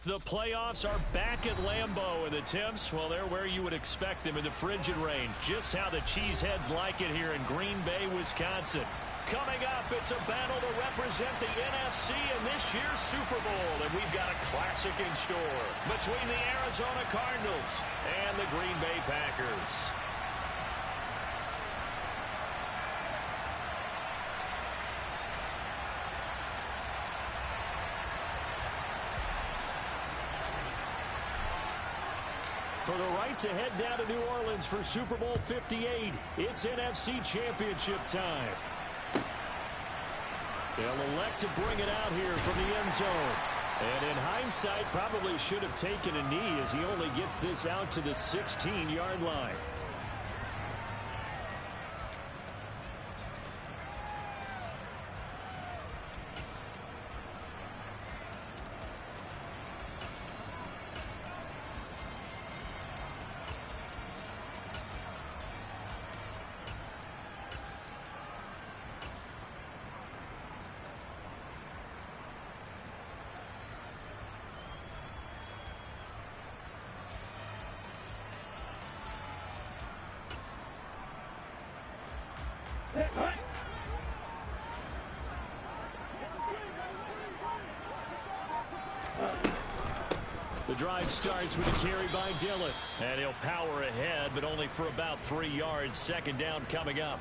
The playoffs are back at Lambeau, and the temps, well, they're where you would expect them in the frigid range. Just how the Cheeseheads like it here in Green Bay, Wisconsin. Coming up, it's a battle to represent the NFC in this year's Super Bowl, and we've got a classic in store between the Arizona Cardinals and the Green Bay Packers. For the right to head down to New Orleans for Super Bowl 58, it's NFC Championship time. They'll elect to bring it out here from the end zone. And in hindsight, probably should have taken a knee as he only gets this out to the 16-yard line. The drive starts with a carry by Dillon. And he'll power ahead, but only for about 3 yards. Second down coming up.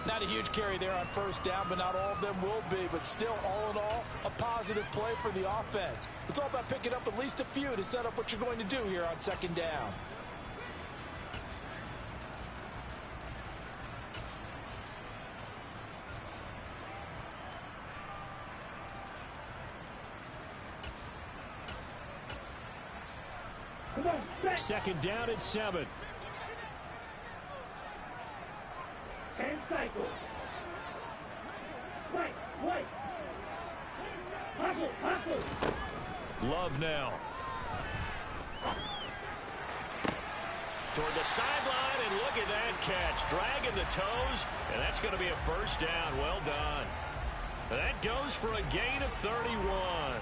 Not a huge carry there on first down, but not all of them will be. But still, all in all, a positive play for the offense. It's all about picking up at least a few to set up what you're going to do here on second down. Second down at 7. And cycle. Right. Hustle. Love now. Toward the sideline, and look at that catch. Dragging the toes, and that's going to be a first down. Well done. That goes for a gain of 31.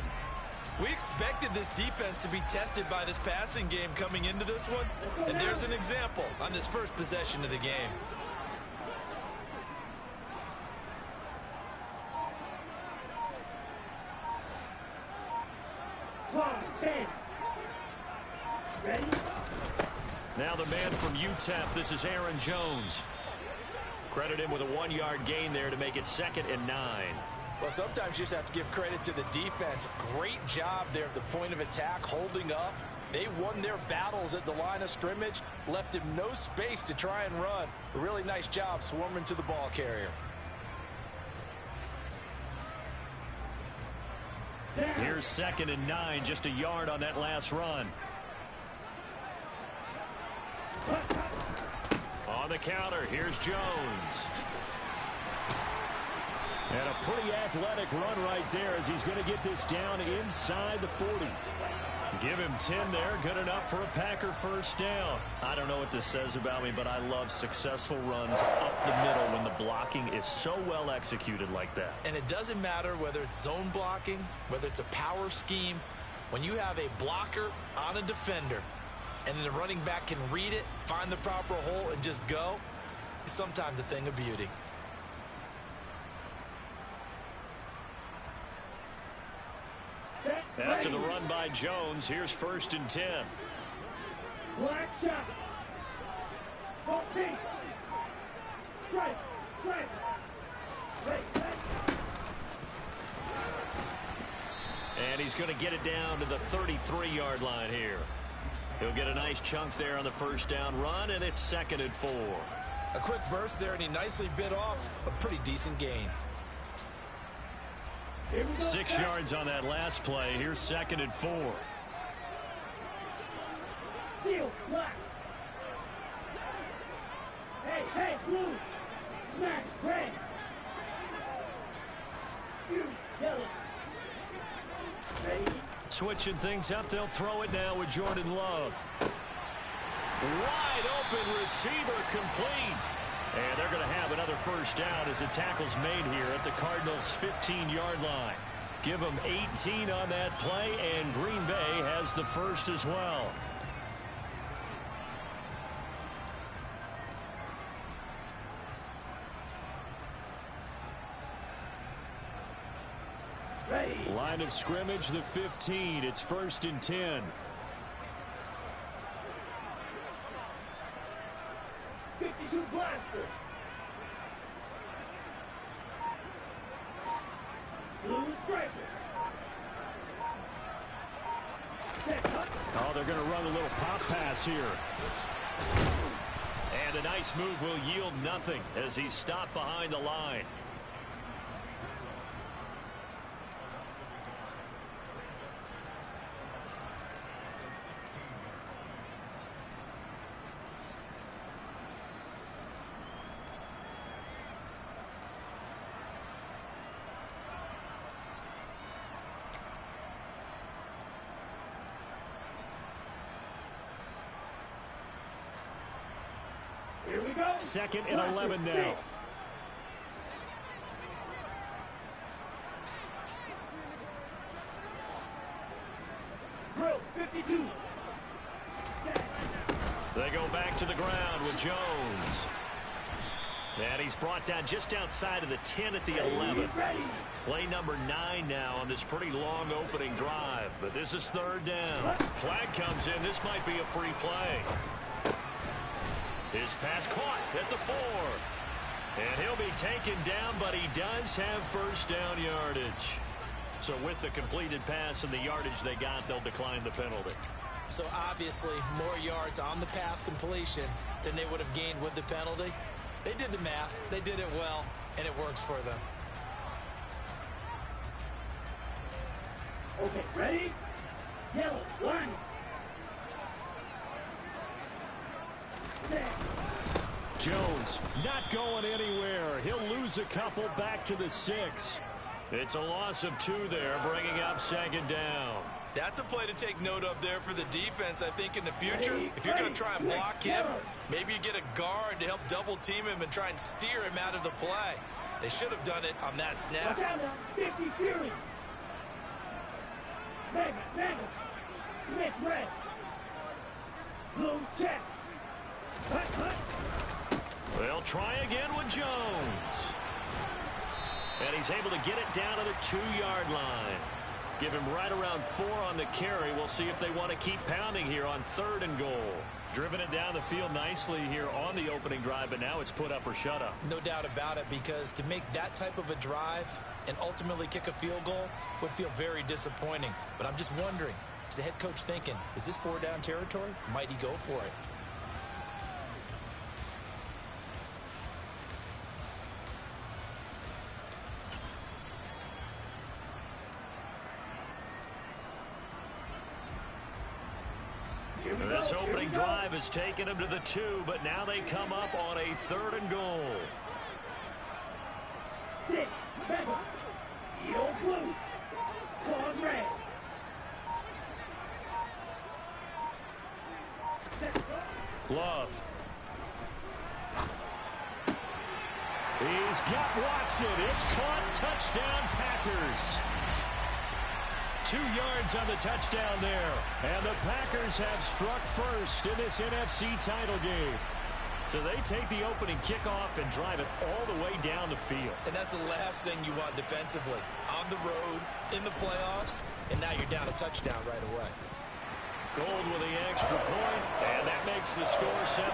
We expected this defense to be tested by this passing game coming into this one, and there's an example on this first possession of the game. Ready? Now the man from UTEP, this is Aaron Jones. Credit him with a 1-yard gain there to make it 2nd and 9. Well, sometimes you just have to give credit to the defense. Great job there at the point of attack, holding up. They won their battles at the line of scrimmage, left him no space to try and run. A really nice job swarming to the ball carrier. Here's 2nd and 9, just a yard on that last run. On the counter, here's Jones. And a pretty athletic run right there as he's going to get this down inside the 40. Give him 10 there, good enough for a Packer first down. I don't know what this says about me, but I love successful runs up the middle when the blocking is so well executed like that. And it doesn't matter whether it's zone blocking, whether it's a power scheme. When you have a blocker on a defender, and then the running back can read it, find the proper hole, and just go, it's sometimes a thing of beauty. After the run by Jones, here's 1st and 10. Black shot. Okay. Strike. Right. And he's going to get it down to the 33-yard line here. He'll get a nice chunk there on the first down run, and it's 2nd and 4. A quick burst there, and he nicely bit off a pretty decent gain. 6 yards on that last play. Here's 2nd and 4. Steel, black. Hey, blue. Smash, red. You, yellow. Ready? Switching things up, they'll throw it now with Jordan Love. Wide open receiver complete. And they're going to have another first down as the tackle's made here at the Cardinals' 15-yard line. Give them 18 on that play, and Green Bay has the first as well. Ready. Line of scrimmage, the 15. It's 1st and 10. 52 blaster. Blue striker. Oh, they're going to run a little pop pass here. And a nice move will yield nothing as he's stopped behind the line. Here we go. 2nd and 11 now. Drill 52. They go back to the ground with Jones. And he's brought down just outside of the 10 at the 11. Ready. Play number 9 now on this pretty long opening drive. But this is 3rd down. Flag comes in. This might be a free play. His pass caught at the 4. And he'll be taken down, but he does have 1st down yardage. So with the completed pass and the yardage they got, they'll decline the penalty. So obviously more yards on the pass completion than they would have gained with the penalty. They did the math. They did it well, and it works for them. Okay, ready? Yellow, line. Jones not going anywhere. He'll lose a couple back to the 6. It's a loss of 2 there, bringing up 2nd down. That's a play to take note of there for the defense. I think in the future, if you're going to try and block him, maybe you get a guard to help double team him and try and steer him out of the play. They should have done it on that snap. 50 Fury. Mega. Smith red. Blue check. Hut. They'll try again with Jones. And he's able to get it down to the 2-yard line. Give him right around 4 on the carry. We'll see if they want to keep pounding here on 3rd and goal. Driven it down the field nicely here on the opening drive, but now it's put up or shut up. No doubt about it, because to make that type of a drive and ultimately kick a field goal would feel very disappointing. But I'm just wondering, is the head coach thinking, is this 4-down territory? Might he go for it? This opening drive has taken them to the 2, but now they come up on a 3rd and goal. 6, Mega. Yellow blue. Claw red. Love. He's got Watson. It's caught. Touchdown, Packers. 2 yards on the touchdown there. And the Packers have struck first in this NFC title game. So they take the opening kickoff and drive it all the way down the field. And that's the last thing you want defensively. On the road, in the playoffs, and now you're down a touchdown right away. Gold with the extra point, and that makes the score 7-0.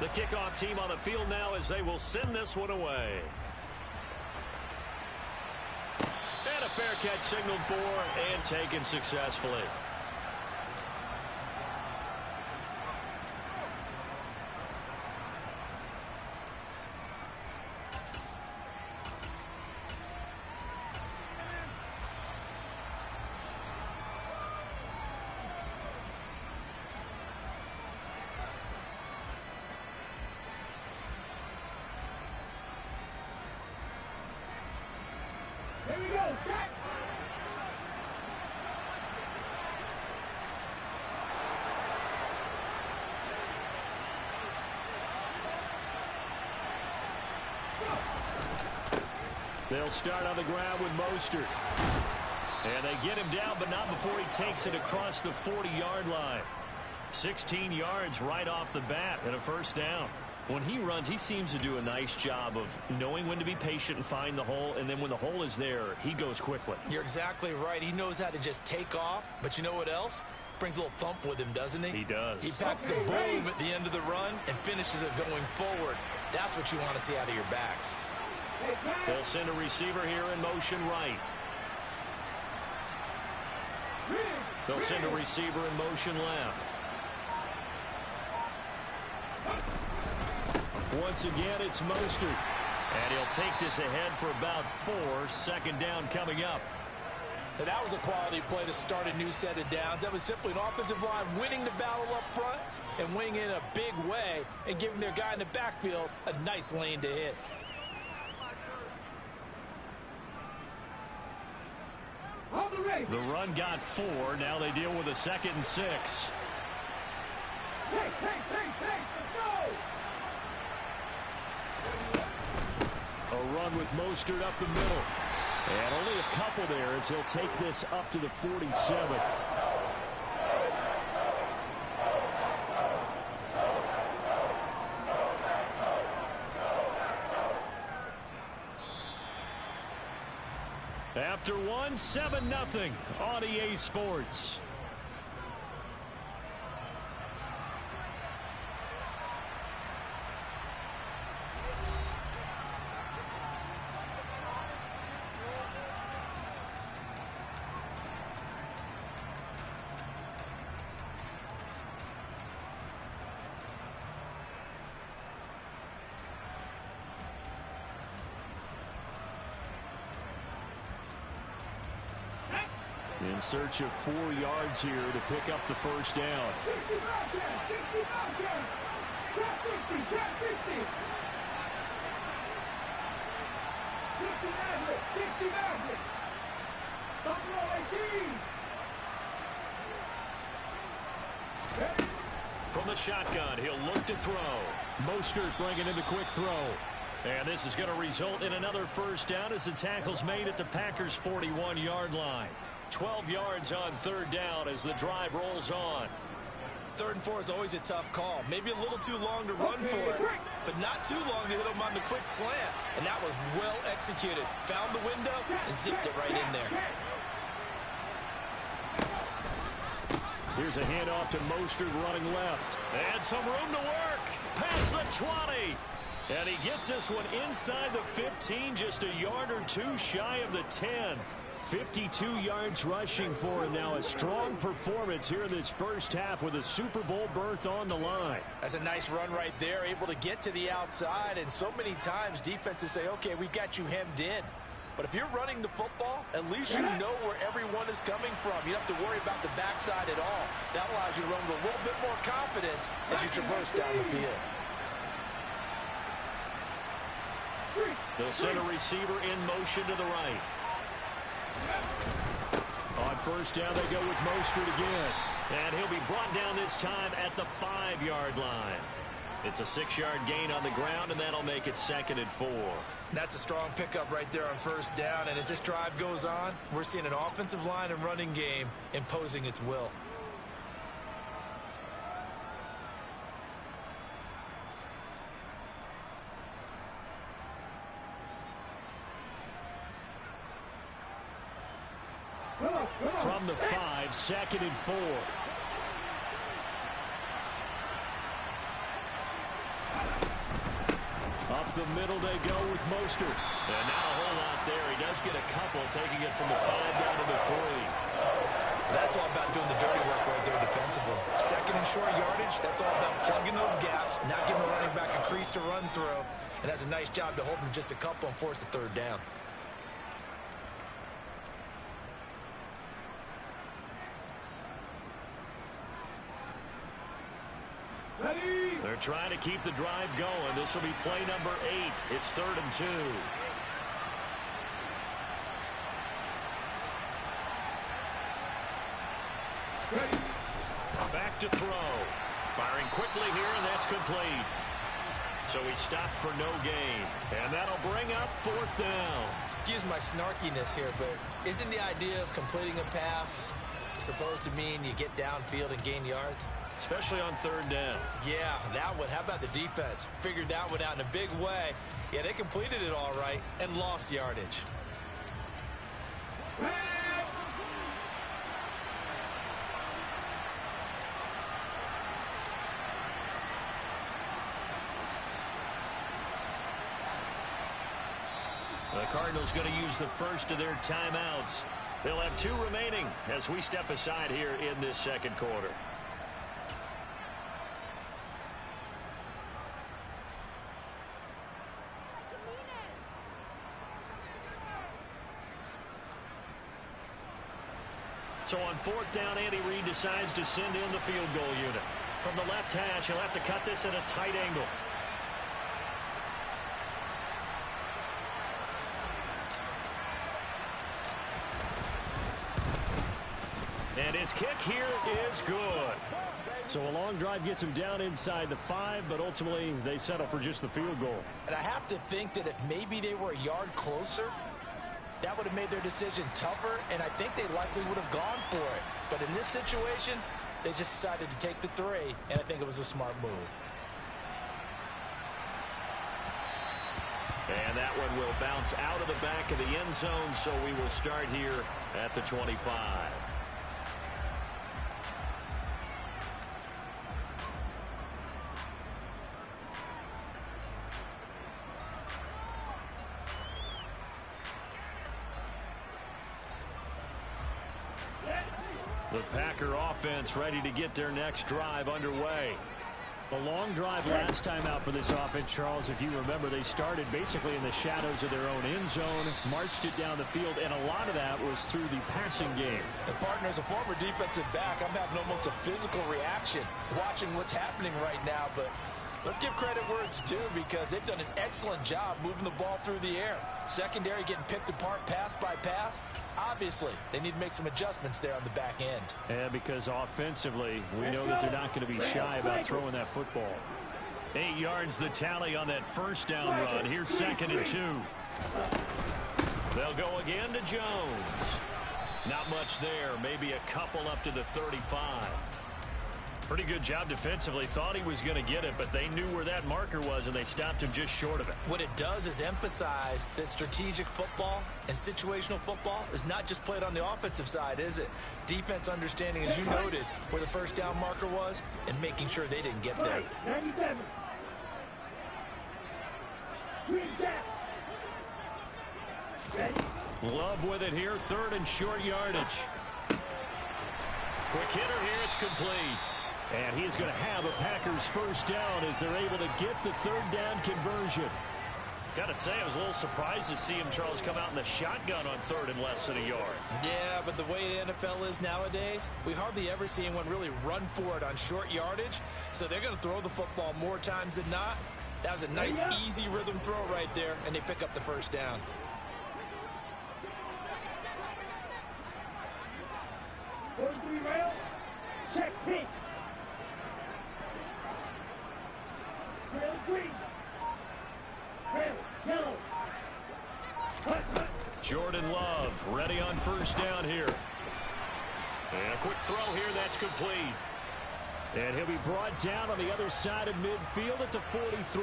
The kickoff team on the field now as they will send this one away. And a fair catch signaled for and taken successfully. Here we go. Set. They'll start on the ground with Mostert. And they get him down, but not before he takes it across the 40-yard line. 16 yards right off the bat and a first down. When he runs, he seems to do a nice job of knowing when to be patient and find the hole, and then when the hole is there, he goes quickly. You're exactly right. He knows how to just take off, but you know what else? Brings a little thump with him, doesn't he? He does. He packs the boom at the end of the run and finishes it going forward. That's what you want to see out of your backs. They'll send a receiver here in motion right. They'll send a receiver in motion left. Once again, it's Mostert. And he'll take this ahead for about 4. Second down coming up. And that was a quality play to start a new set of downs. That was simply an offensive line winning the battle up front and winning in a big way and giving their guy in the backfield a nice lane to hit. The run got 4. Now they deal with a 2nd and 6. Hey, let's go! A run with Mostert up the middle. And only a couple there as he'll take this up to the 47. After one, 7-0 on EA Sports. In search of 4 yards here to pick up the first down. 60 From the shotgun, he'll look to throw. Mostert bringing in the quick throw. And this is going to result in another first down as the tackle's made at the Packers' 41-yard line. 12 yards on third down as the drive rolls on. 3rd and 4 is always a tough call. Maybe a little too long to run for it, but not too long to hit him on the quick slant. And that was well executed. Found the window and zipped it right in there. Here's a handoff to Mostert running left. And some room to work. Past the 20. And he gets this one inside the 15, just a yard or 2 shy of the 10. 52 yards rushing for him now. A strong performance here in this first half with a Super Bowl berth on the line. That's a nice run right there, able to get to the outside. And so many times defenses say, okay, we've got you hemmed in. But if you're running the football, at least you know where everyone is coming from. You don't have to worry about the backside at all. That allows you to run with a little bit more confidence as you traverse down the field. They'll send a receiver in motion to the right. On first down, they go with Mostert again. And he'll be brought down this time at the 5-yard line. It's a 6-yard gain on the ground, and that'll make it 2nd and 4. That's a strong pickup right there on first down. And as this drive goes on, we're seeing an offensive line and running game imposing its will. From the 5, 2nd and 4. Up the middle they go with Mostert. And not a whole lot there. He does get a couple, taking it from the 5 down to the 3. That's all about doing the dirty work right there defensively. 2nd and short yardage, that's all about plugging those gaps, not giving the running back a crease to run through. And that's a nice job to hold him just a couple and force a 3rd down. They're trying to keep the drive going. This will be play number 8. It's 3rd and 2. Back to throw. Firing quickly here, and that's complete. So he stopped for no gain. And that'll bring up 4th down. Excuse my snarkiness here, but isn't the idea of completing a pass supposed to mean you get downfield and gain yards? Especially on 3rd down. Yeah, that one. How about the defense? Figured that one out in a big way. Yeah, they completed it all right and lost yardage. The Cardinals going to use the first of their timeouts. They'll have 2 remaining as we step aside here in this 2nd quarter. So on 4th down, Andy Reid decides to send in the field goal unit. From the left hash, he'll have to cut this at a tight angle. And his kick here is good. So a long drive gets him down inside the 5, but ultimately they settle for just the field goal. And I have to think that if maybe they were a yard closer, that would have made their decision tougher, and I think they likely would have gone for it. But in this situation, they just decided to take the 3, and I think it was a smart move. And that one will bounce out of the back of the end zone, so we will start here at the 25. The Packer offense ready to get their next drive underway. The long drive last time out for this offense, Charles, if you remember, they started basically in the shadows of their own end zone, marched it down the field, and a lot of that was through the passing game. And partner, as a former defensive back, I'm having almost a physical reaction watching what's happening right now, but let's give credit where it's due because they've done an excellent job moving the ball through the air. Secondary getting picked apart pass by pass. Obviously, they need to make some adjustments there on the back end. And because offensively, we know that they're not going to be shy about throwing that football. 8 yards the tally on that first down run. Here's 2nd and 2. They'll go again to Jones. Not much there. Maybe a couple up to the 35. Pretty good job defensively. Thought he was going to get it, but they knew where that marker was, and they stopped him just short of it. What it does is emphasize that strategic football and situational football is not just played on the offensive side, is it? Defense understanding, as you noted, where the first down marker was and making sure they didn't get there. 97. Love with it here. 3rd and short yardage. Quick hitter here. It's complete. And he's going to have a Packers first down as they're able to get the 3rd down conversion. Got to say, I was a little surprised to see him, Charles, come out in the shotgun on 3rd and less than a yard. Yeah, but the way the NFL is nowadays, we hardly ever see anyone really run for it on short yardage. So they're going to throw the football more times than not. That was a nice, easy rhythm throw right there, and they pick up the first down. Check pink. Green. Yellow. Jordan Love ready on first down here. And a quick throw here. That's complete. And he'll be brought down on the other side of midfield at the 43.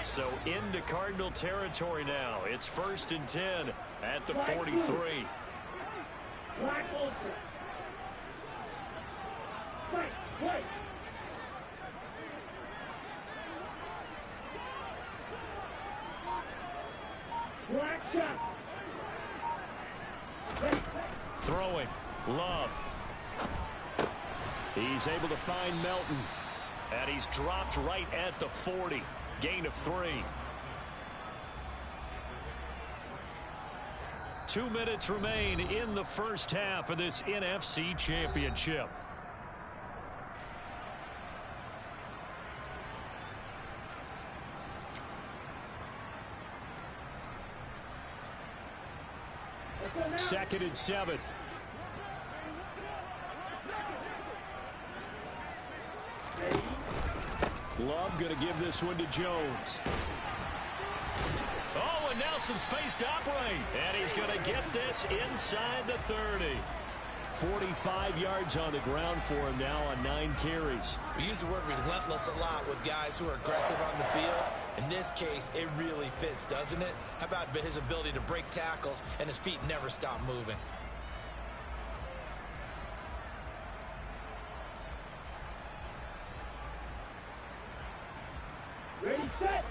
So into Cardinal territory now. It's 1st and 10 at the 43. Black Ulster. White. Black shot. Throwing. Love. He's able to find Melton. And he's dropped right at the 40. Gain of 3. 2 minutes remain in the first half of this NFC Championship. 2nd and 7. Love going to give this one to Jones. Oh, and now some space to operate. And he's going to get this inside the 30. 45 yards on the ground for him now on 9 carries. We use the word relentless a lot with guys who are aggressive on the field. In this case, it really fits, doesn't it? How about his ability to break tackles and his feet never stop moving? Ready, set.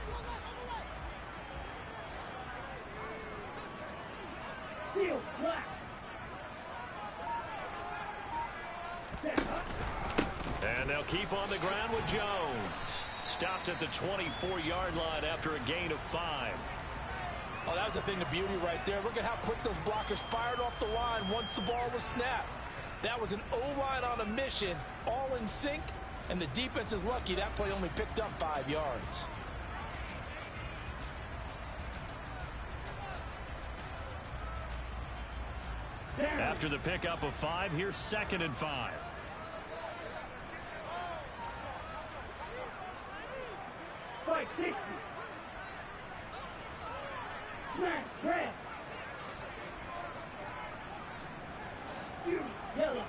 Field, black. And they'll keep on the ground with Jones. Stopped at the 24-yard line after a gain of 5. Oh, that was a thing of beauty right there. Look at how quick those blockers fired off the line once the ball was snapped. That was an O-line on a mission, all in sync, and the defense is lucky that play only picked up 5 yards. After the pickup of 5, here's 2nd and 5. Fight 60. Smash, grab. Fury, yellow.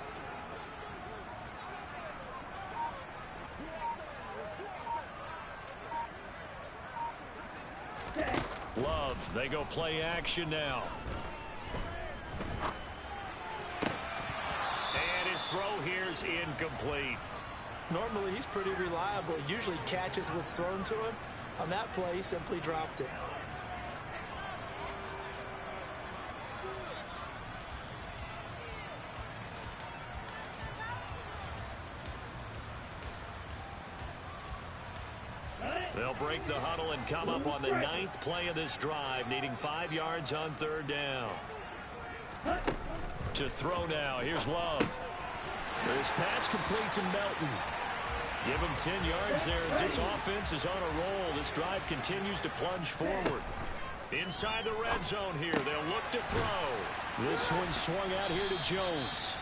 Love, they go play action now. And his throw here is incomplete. Normally, he's pretty reliable. He usually catches what's thrown to him. On that play, he simply dropped it. They'll break the huddle and come up on the 9th play of this drive, needing 5 yards on 3rd down. To throw now, here's Love. This pass complete to Melton. Give him 10 yards there as this offense is on a roll. This drive continues to plunge forward. Inside the red zone here, they'll look to throw. This one swung out here to Jones.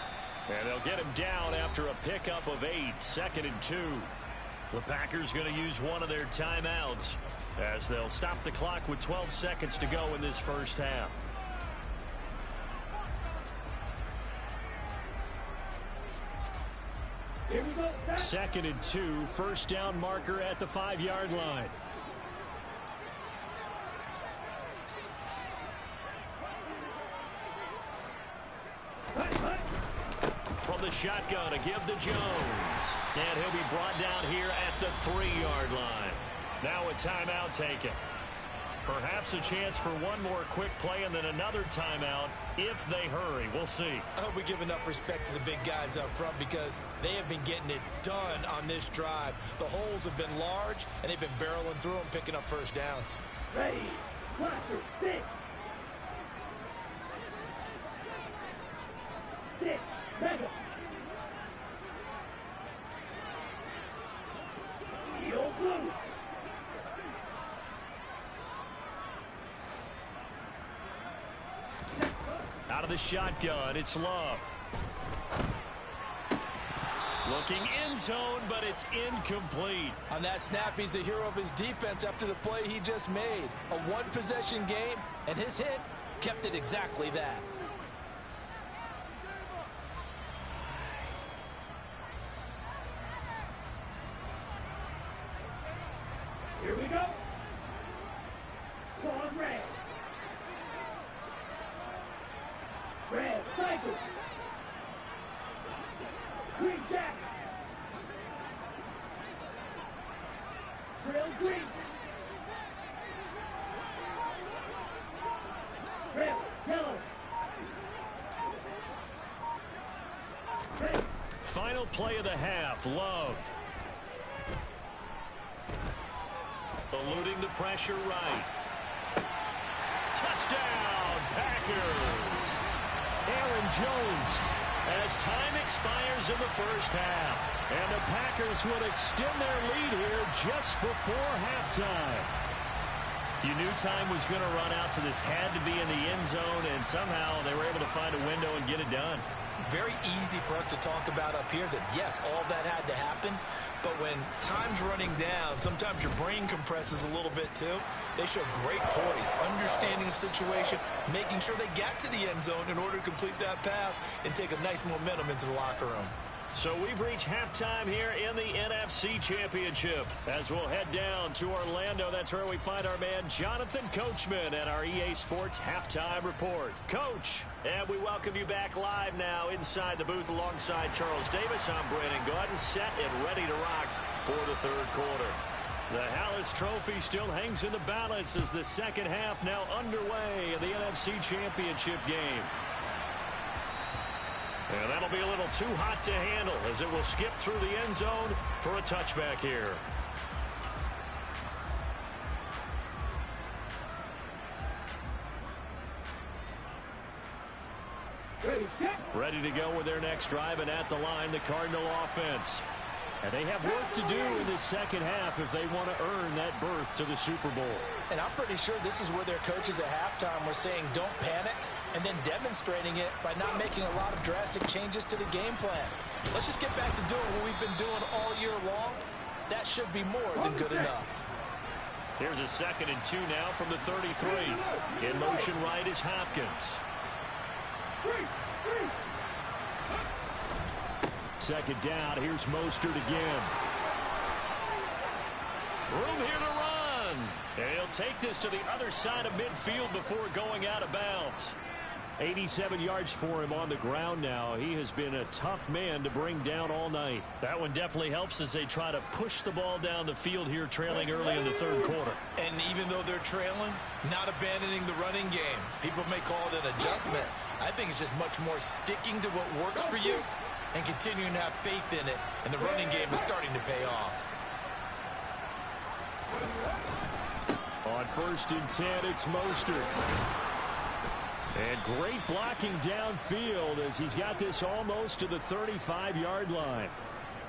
And they'll get him down after a pickup of 8, 2nd and 2. The Packers going to use one of their timeouts as they'll stop the clock with 12 seconds to go in this first half. Here we go. 2nd and 2, 1st down marker at the 5-yard line. From the shotgun, a give to Jones. And he'll be brought down here at the 3-yard line. Now a timeout taken. Perhaps a chance for one more quick play and then another timeout if they hurry. We'll see. I hope we give enough respect to the big guys up front because they have been getting it done on this drive. The holes have been large, and they've been barreling through them, picking up first downs. Ready, blocker, 6. 6, mega. Yo, blue. Out of the shotgun, it's Love. Looking end zone, but it's incomplete. On that snap, he's the hero of his defense after the play he just made. A one-possession game, and his hit kept it exactly that. Here we go. Go on, red. Red, cycle. Green jack. Drill green. Red, yellow. Red. Final play of the half, Love. Eluding the pressure right. Touchdown, Packers. Aaron Jones as time expires in the first half. And the Packers will extend their lead here just before halftime. You knew time was going to run out, so this had to be in the end zone, and somehow they were able to find a window and get it done. Very easy for us to talk about up here that, yes, all that had to happen, but when time's running down, sometimes your brain compresses a little bit too. They show great poise, understanding of situation, making sure they got to the end zone in order to complete that pass and take a nice momentum into the locker room. So we've reached halftime here in the NFC Championship. As we'll head down to Orlando, that's where we find our man Jonathan Coachman at our EA Sports Halftime Report. Coach, and we welcome you back live now inside the booth alongside Charles Davis. I'm Brandon Gordon, set and ready to rock for the third quarter. The Hallis Trophy still hangs in the balance as the second half now underway in the NFC Championship game. And that'll be a little too hot to handle as it will skip through the end zone for a touchback here. Ready to go with their next drive, and at the line, the Cardinal offense. And they have work to do in this second half if they want to earn that berth to the Super Bowl. And I'm pretty sure this is where their coaches at halftime were saying don't panic, and then demonstrating it by not making a lot of drastic changes to the game plan. Let's just get back to doing what we've been doing all year long. That should be more than good enough. Here's a 2nd and 2 now from the 33. In motion right is Hopkins. Second down, here's Mostert again. Room here to run. And he'll take this to the other side of midfield before going out of bounds. 87 yards for him on the ground now. He has been a tough man to bring down all night. That one definitely helps as they try to push the ball down the field here, trailing early in the third quarter. And even though they're trailing, not abandoning the running game. People may call it an adjustment. I think it's just much more sticking to what works for you and continuing to have faith in it. And the running game is starting to pay off. On 1st and 10, it's Mostert. And great blocking downfield as he's got this almost to the 35-yard line.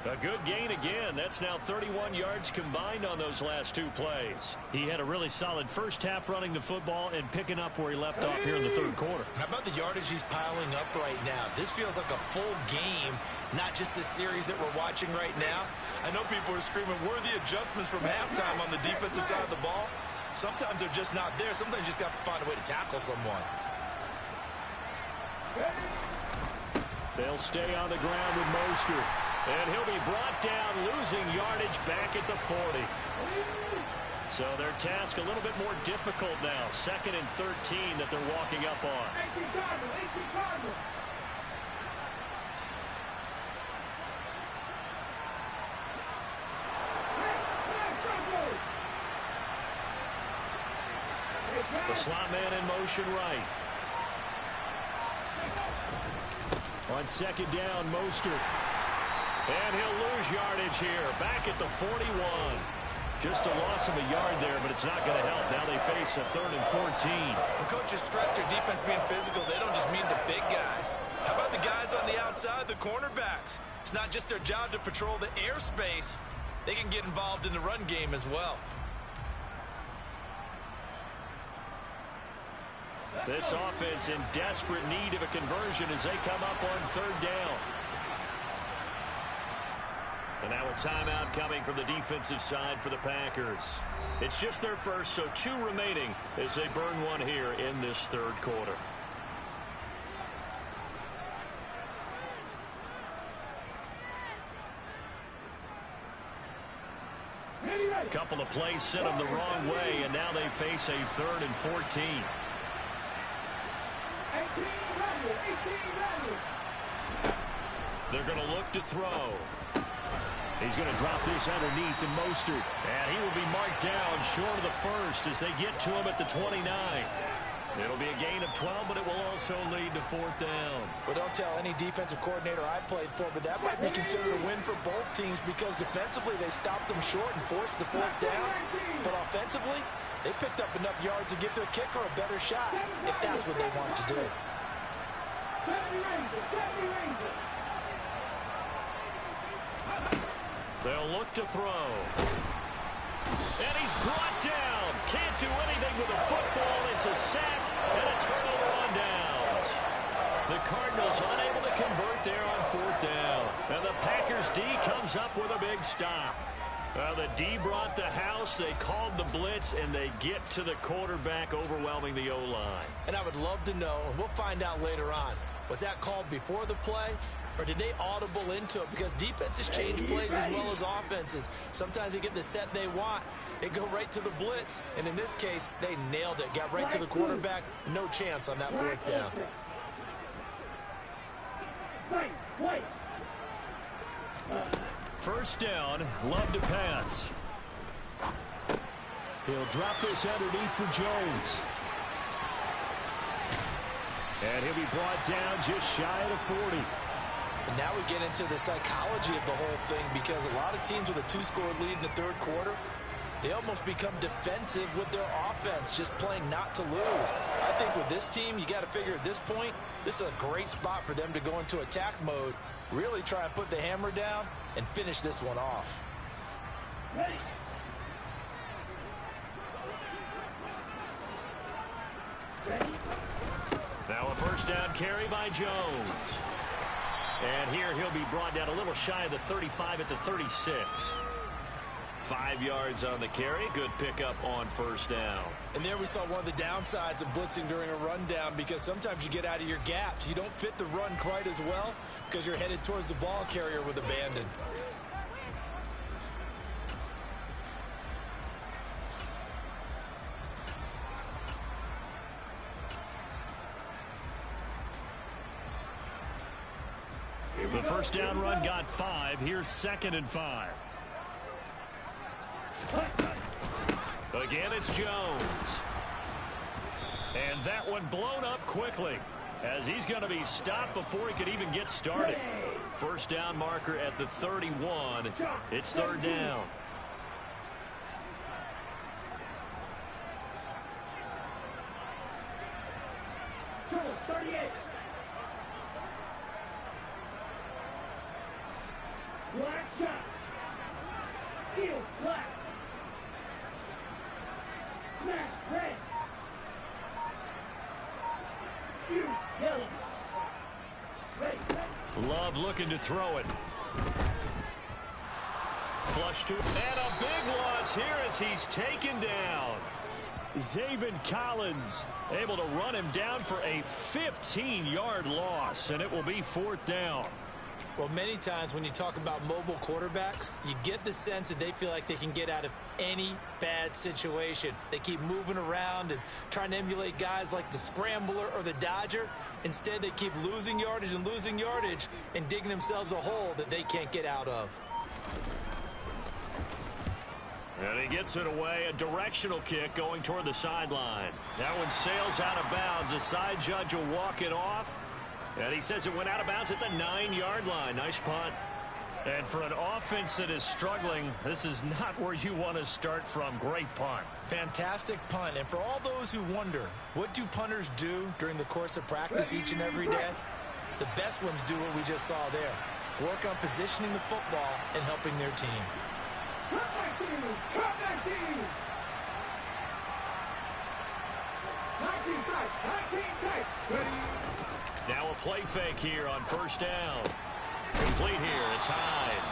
A good gain again. That's now 31 yards combined on those last 2 plays. He had a really solid first half running the football and picking up where he left off here in the third quarter. How about the yardage he's piling up right now? This feels like a full game, not just the series that we're watching right now. I know people are screaming, where are the adjustments from halftime on the defensive side of the ball? Sometimes they're just not there. Sometimes you just have to find a way to tackle someone. They'll stay on the ground with Mostert. And he'll be brought down, losing yardage back at the 40. So their task a little bit more difficult now. 2nd and 13 that they're walking up on. The slot man in motion right. On 2nd down, Mostert. And he'll lose yardage here, back at the 41. Just a loss of a yard there, but it's not going to help. Now they face a 3rd and 14. When coaches stress their defense being physical, they don't just mean the big guys. How about the guys on the outside, the cornerbacks? It's not just their job to patrol the airspace. They can get involved in the run game as well. This offense in desperate need of a conversion as they come up on 3rd down. And now a timeout coming from the defensive side for the Packers. It's just their first, so 2 remaining as they burn one here in this third quarter. A couple of plays sent them the wrong way, and now they face a 3rd and 14. They're going to look to throw. He's going to drop this underneath to Mostert. And he will be marked down short of the first as they get to him at the 29. It'll be a gain of 12, but it will also lead to 4th down. Well, don't tell any defensive coordinator I played for, but that might be considered a win for both teams because defensively they stopped them short and forced the 4th down. But offensively, they picked up enough yards to give their kicker a better shot if that's what they want to do. They'll look to throw. And he's brought down. Can't do anything They called the blitz, and they get to the quarterback, overwhelming the O-line. And I would love to know, and we'll find out later on, was that called before the play, or did they audible into it? Because defenses change plays as well as offenses. Sometimes they get the set they want. They go right to the blitz, and in this case, they nailed it. Got right to the quarterback. No chance on that fourth down. First down, Love to pass. He'll drop this underneath for Jones. And he'll be brought down just shy of the 40. And now we get into the psychology of the whole thing, because a lot of teams with a 2-score lead in the third quarter, they almost become defensive with their offense, just playing not to lose. I think with this team, you got to figure at this point, this is a great spot for them to go into attack mode, really try and put the hammer down and finish this one off. Ready. Ready. Now a first down carry by Jones. And here he'll be brought down a little shy of the 35 at the 36. 5 yards on the carry. Good pickup on first down. And there we saw one of the downsides of blitzing during a rundown, because sometimes you get out of your gaps. You don't fit the run quite as well because you're headed towards the ball carrier with abandon. The first down run got 5. Here's 2nd and 5. Again, it's Jones. And that one blown up quickly, as he's going to be stopped before he could even get started. First down marker at the 31. It's 3rd down. Trouble, 38. Black shot. Field black. Smash red. You yellow. Ready. Love looking to throw it. Flush to, and a big loss here as he's taken down. Zaven Collins able to run him down for a 15-yard loss, and it will be 4th down. Well, many times when you talk about mobile quarterbacks, you get the sense that they feel like they can get out of any bad situation. They keep moving around and trying to emulate guys like the Scrambler or the Dodger. Instead, they keep losing yardage and digging themselves a hole that they can't get out of. And he gets it away, a directional kick going toward the sideline. That one sails out of bounds. The side judge will walk it off. And he says it went out of bounds at the 9-yard line. Nice punt. And for an offense that is struggling, this is not where you want to start from. Great punt. Fantastic punt. And for all those who wonder, what do punters do during the course of practice each and every day? The best ones do what we just saw there. Work on positioning the football and helping their team. Come back to you. Come back to you. 19 tight. 19 tight. Ready. Now a play fake here on first down. Complete here. It's Hyde.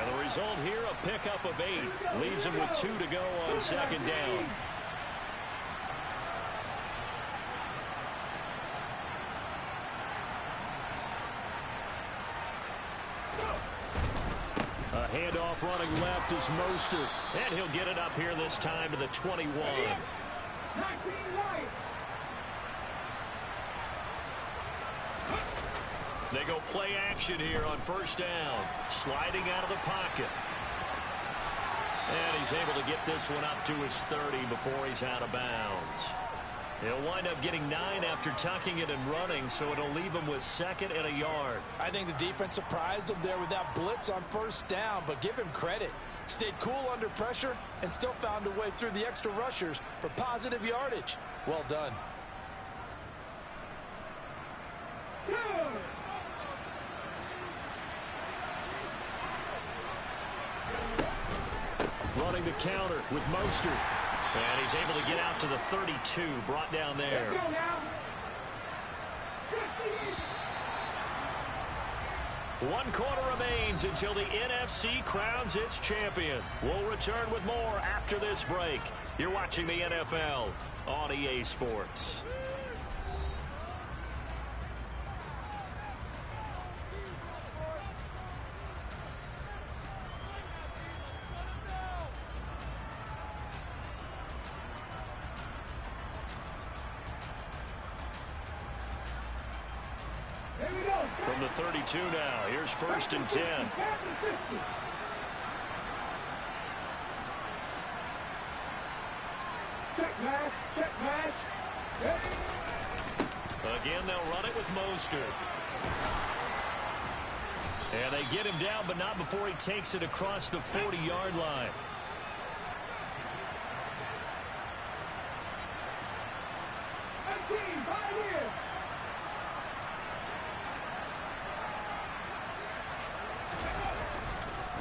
And the result here, a pickup of 8. Leaves him with 2 to go on 2nd down. A handoff running left is Mostert. And he'll get it up here this time to the 21. 19 right. They go play action here on first down. Sliding out of the pocket. And he's able to get this one up to his 30 before he's out of bounds. He'll wind up getting 9 after tucking it and running, so it'll leave him with 2nd and a yard. I think the defense surprised him there with that blitz on first down, but give him credit. Stayed cool under pressure and still found a way through the extra rushers for positive yardage. Well done. Running the counter with Mostert. And he's able to get out to the 32, brought down there. 1 quarter remains until the NFC crowns its champion. We'll return with more after this break. You're watching the NFL on EA Sports. From the 32 now, here's 1st and 10. Check pass, check pass. Again, they'll run it with Mostert. And they get him down, but not before he takes it across the 40-yard line.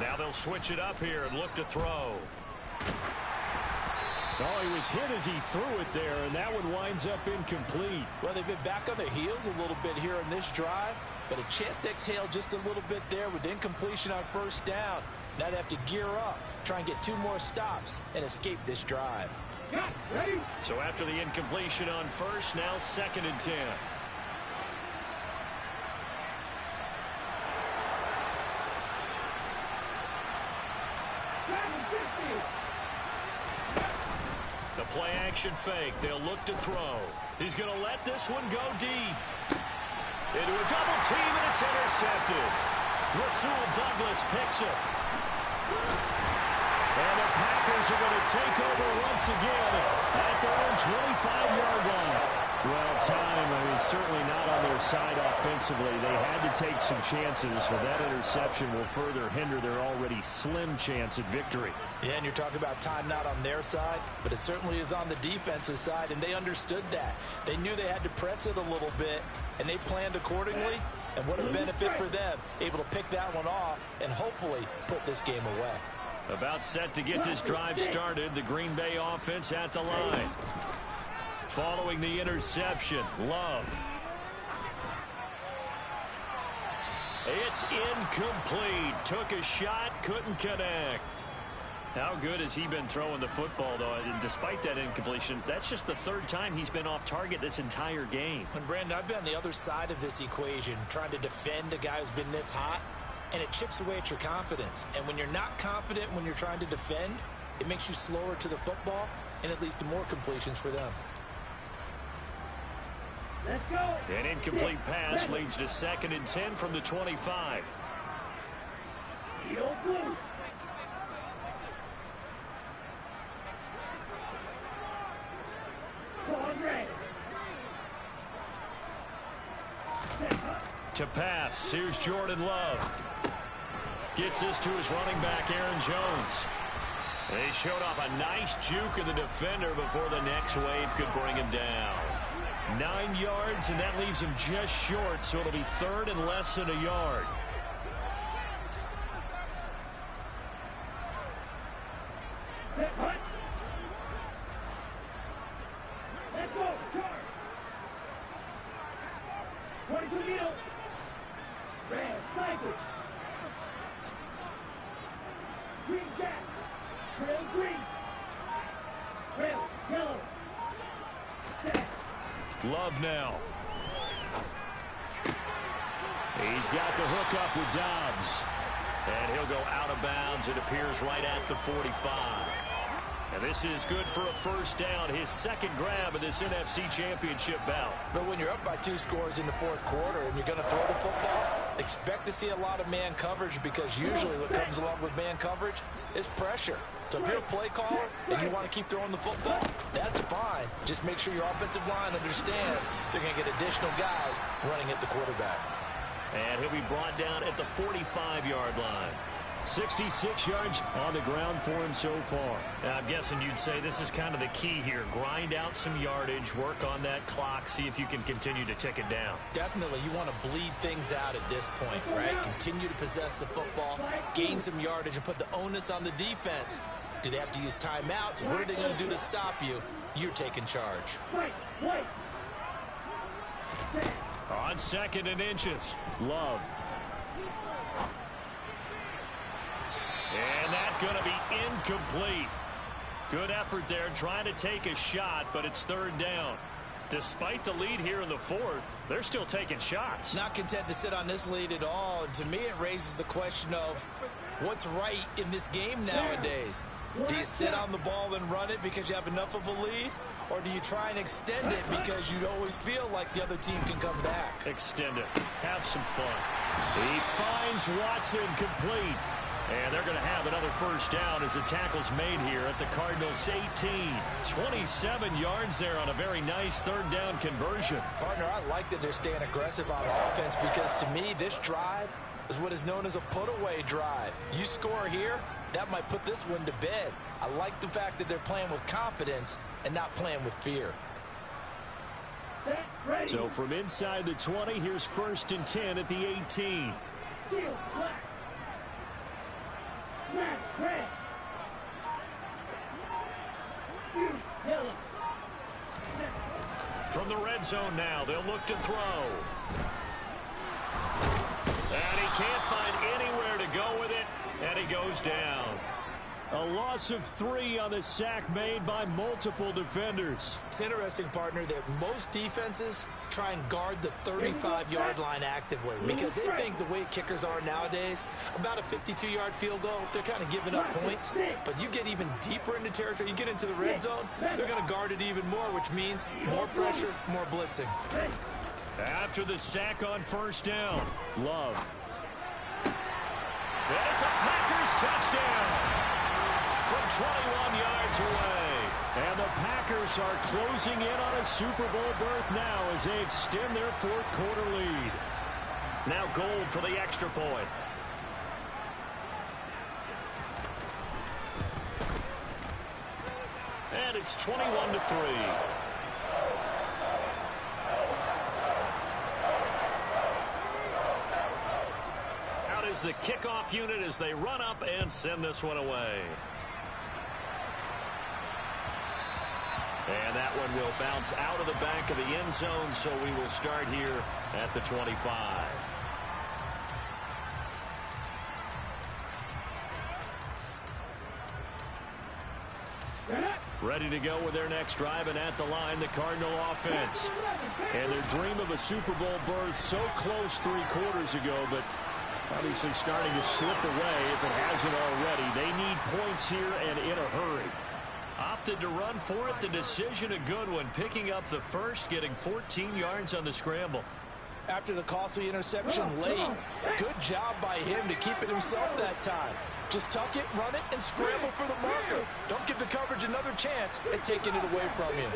Now they'll switch it up here and look to throw. Oh, he was hit as he threw it there, and that one winds up incomplete. Well, they've been back on their heels a little bit here in this drive, but a chance to exhale just a little bit there with incompletion on 1st down. Now they have to gear up, try and get 2 more stops, and escape this drive. Ready? So after the incompletion on 1st, now 2nd and 10. The play action fake. They'll look to throw. He's going to let this one go deep. Into a double team, and it's intercepted. Rasul Douglas picks it. And the Packers are going to take over once again at their own 25-yard line. Well, time, certainly not on their side offensively. They had to take some chances, but that interception will further hinder their already slim chance at victory. Yeah, and you're talking about time not on their side, but it certainly is on the defensive side, and they understood that. They knew they had to press it a little bit, and they planned accordingly, and what a benefit for them, able to pick that one off and hopefully put this game away. About set to get this drive started, the Green Bay offense at the line. Following the interception, Love. It's incomplete. Took a shot, couldn't connect. How good has he been throwing the football, though? And despite that incompletion, that's just the 3rd time he's been off target this entire game. And Brandon, I've been on the other side of this equation, trying to defend a guy who's been this hot, and it chips away at your confidence. And when you're not confident when you're trying to defend, it makes you slower to the football, and it leads to more completions for them. Let's go. An incomplete pass leads to 2nd and 10 from the 25. Heel blue. To pass, here's Jordan Love. Gets this to his running back, Aaron Jones. They showed off a nice juke of the defender before the next wave could bring him down. 9 yards, and that leaves him just short, so it'll be 3rd and less than a yard. Let's go. Charge. 22 meal. Red cycle. Green jack. Trail green. Trail yellow. Set. Love now. He's got the hook up with Dobbs. And he'll go out of bounds. It appears right at the 45. And this is good for a 1st down. His 2nd grab of this NFC Championship bout. But when you're up by 2 scores in the 4th quarter and you're going to throw the football, expect to see a lot of man coverage, because usually what comes along with man coverage is pressure. So if you're a play caller and you want to keep throwing the football, that's fine. Just make sure your offensive line understands they're going to get additional guys running at the quarterback. And he'll be brought down at the 45-yard line. 66 yards on the ground for him so far. Now, I'm guessing you'd say this is kind of the key here. Grind out some yardage, work on that clock, see if you can continue to tick it down. Definitely, you want to bleed things out at this point, right? Continue to possess the football, gain some yardage, and put the onus on the defense. Do they have to use timeouts? What are they going to do to stop you? You're taking charge. On 2nd and inches, Love. And that's going to be incomplete. Good effort there trying to take a shot, but it's third down. Despite the lead here in the fourth, they're still taking shots. Not content to sit on this lead at all. And to me, it raises the question of what's right in this game nowadays. Do you sit on the ball and run it because you have enough of a lead? Or do you try and extend it because you always feel like the other team can come back? Extend it. Have some fun. He finds Watson complete. And they're going to have another first down as the tackle's made here at the Cardinals' 18. 27 yards there on a very nice third down conversion. Partner, I like that they're staying aggressive on offense because to me, this drive is what is known as a put-away drive. You score here, that might put this one to bed. I like the fact that they're playing with confidence and not playing with fear. So from inside the 20, here's 1st and 10 at the 18. From the red zone now, they'll look to throw. And he can't find anywhere to go with it, and he goes down. A loss of 3 on the sack made by multiple defenders. It's interesting, partner, that most defenses try and guard the 35-yard line actively because they think the way kickers are nowadays, about a 52-yard field goal, they're kind of giving up points. But you get even deeper into territory, you get into the red zone, they're going to guard it even more, which means more pressure, more blitzing. After the sack on first down, Love. And it's a Packers touchdown from 21 yards away. And the Packers are closing in on a Super Bowl berth now as they extend their fourth quarter lead. Now Gold for the extra point. And it's 21-3. Out is the kickoff unit as they run up and send this one away. And that one will bounce out of the back of the end zone, so we will start here at the 25. Ready to go with their next drive, and at the line, the Cardinal offense. And their dream of a Super Bowl berth so close 3 quarters ago, but obviously starting to slip away if it hasn't already. They need points here and in a hurry. Opted to run for it. The decision a good one. Picking up the first, getting 14 yards on the scramble. After the costly interception late, good job by him to keep it himself that time. Just tuck it, run it, and scramble for the marker. Don't give the coverage another chance at taking it away from you.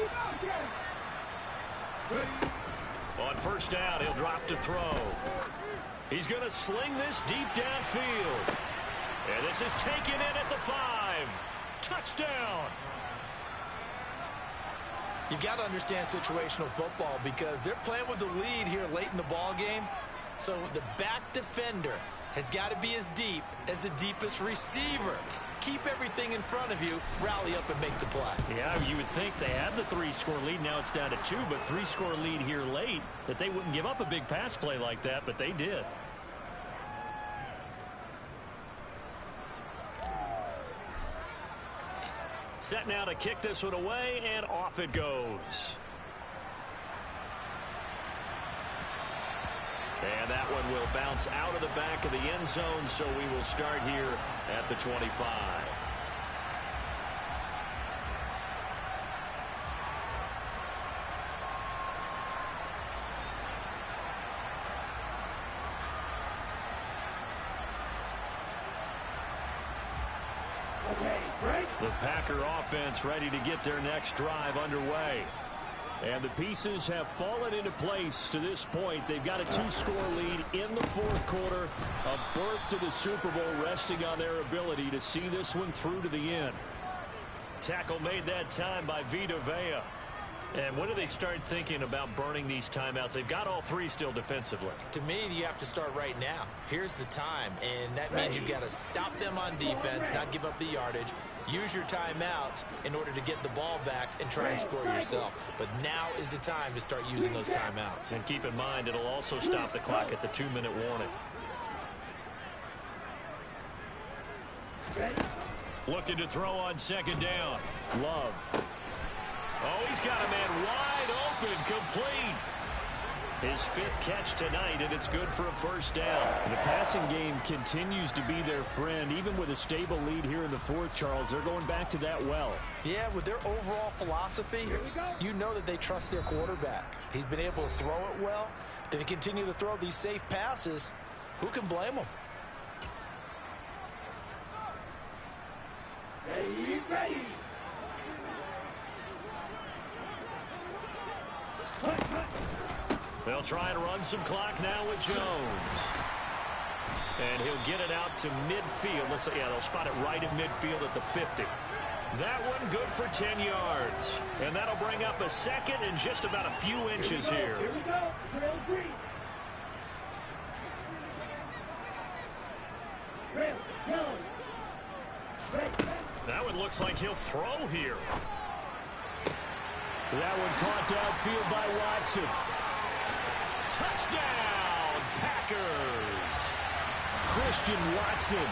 On first down, he'll drop to throw. He's going to sling this deep downfield. And this is taken in at the 5. Touchdown. You've got to understand situational football because they're playing with the lead here late in the ball game. So the back defender has got to be as deep as the deepest receiver. Keep everything in front of you, rally up and make the play. Yeah, you would think they had the 3-score lead. Now it's down to 2, but 3-score lead here late, that they wouldn't give up a big pass play like that, but they did. Set now to kick this one away, and off it goes. And that one will bounce out of the back of the end zone, so we will start here at the 25. The Packer offense ready to get their next drive underway. And the pieces have fallen into place to this point. They've got a 2-score lead in the fourth quarter. A berth to the Super Bowl resting on their ability to see this one through to the end. Tackle made that time by Vita Vea. And when do they start thinking about burning these timeouts? They've got all 3 still defensively. To me, you have to start right now. Here's the time, and that means you've got to stop them on defense, not give up the yardage. Use your timeouts in order to get the ball back and try and score yourself. But now is the time to start using those timeouts. And keep in mind, it'll also stop the clock at the 2-minute warning. Ready? Looking to throw on second down. Love. Oh, he's got a man wide open, complete. His 5th catch tonight, and it's good for a first down. The passing game continues to be their friend. Even with a stable lead here in the 4th, Charles, they're going back to that well. Yeah, with their overall philosophy, you know that they trust their quarterback. He's been able to throw it well. If they continue to throw these safe passes, who can blame them? Ready, ready. Hut, hut. They'll try and run some clock now with Jones. And he'll get it out to midfield. Let's say, yeah, they'll spot it right in midfield at the 50. That one good for 10 yards. And that'll bring up a second and just about a few inches here. Here we go. Trail green. Trail yellow. Red. That one looks like he'll throw here. That one caught downfield by Watson. Touchdown, Packers. Christian Watson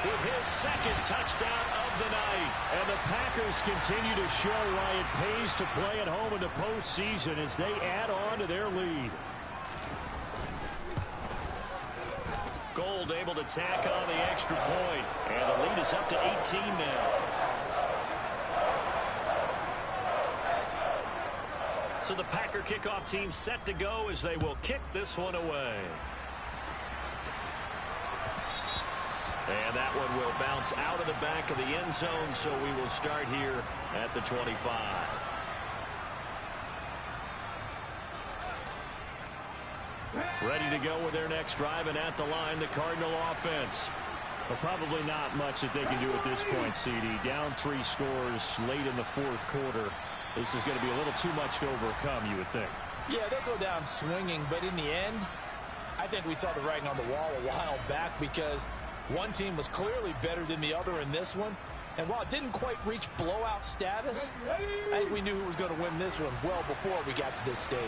With his 2nd touchdown of the night. And the Packers continue to show why it pays to play at home in the postseason as they add on to their lead. Gold able to tack on the extra point. And the lead is up to 18 now. So the Packer kickoff team set to go as they will kick this one away. And that one will bounce out of the back of the end zone, so we will start here at the 25. Ready to go with their next drive, and at the line, the Cardinal offense. But probably not much that they can do at this point, CD. Down 3 scores late in the 4th quarter. This is going to be a little too much to overcome, you would think. Yeah, they'll go down swinging, but in the end, I think we saw the writing on the wall a while back because one team was clearly better than the other in this one. And while it didn't quite reach blowout status, I think we knew who was going to win this one well before we got to this stage.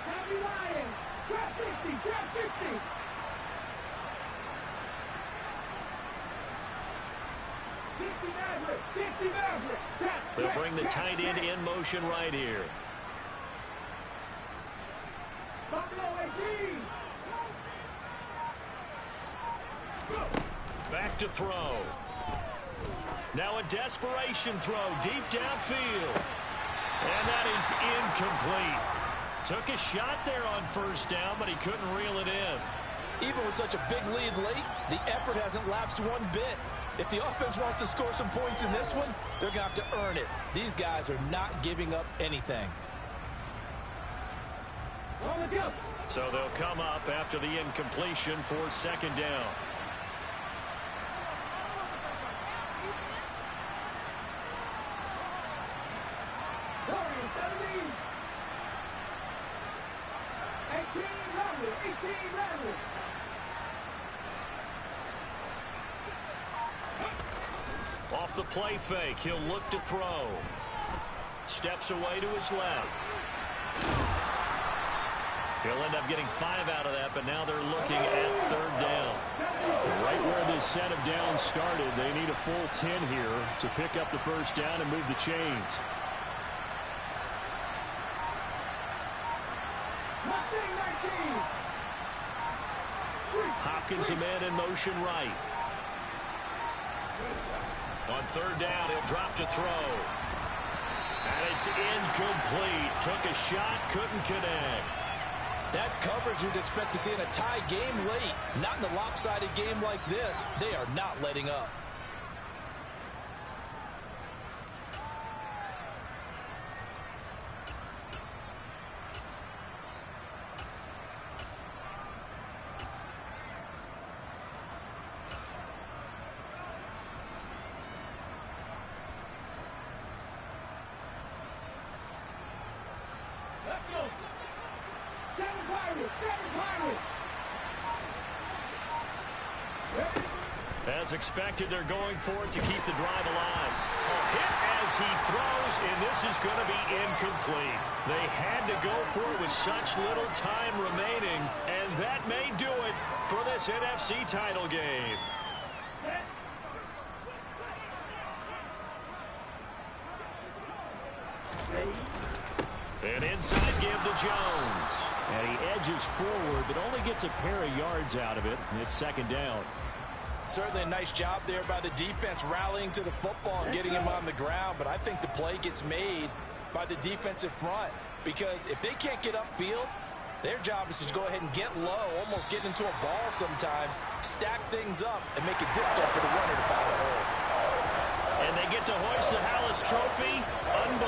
Happy Lions. Grab 50. Grab 50. They'll bring the tight end in motion right here. Back to throw. Now a desperation throw deep downfield. And that is incomplete. Took a shot there on first down, but he couldn't reel it in. Even with such a big lead late, the effort hasn't lapsed one bit. If the offense wants to score some points in this one, they're going to have to earn it. These guys are not giving up anything. So they'll come up after the incompletion for second down. Off the play fake, he'll look to throw. Steps away to his left. He'll end up getting 5 out of that, but now they're looking at third down. Right where this set of downs started, they need a full 10 here to pick up the first down and move the chains. Hopkins a man in motion right. On third down, he'll drop to throw. And it's incomplete. Took a shot, couldn't connect. That's coverage you'd expect to see in a tie game late. Not in a lopsided game like this. They are not letting up. As expected, they're going for it to keep the drive alive. Hit as he throws, and this is going to be incomplete. They had to go for it with such little time remaining, and that may do it for this NFC title game. An inside give to Jones. And he edges forward, but only gets a pair of yards out of it. And it's second down. Certainly a nice job there by the defense rallying to the football and getting him on the ground. But I think the play gets made by the defensive front, because if they can't get upfield, their job is to go ahead and get low, almost get into a ball sometimes, stack things up, and make it difficult for the runner to find a hole. And they get to hoist the Hallis Trophy. Unbelievable.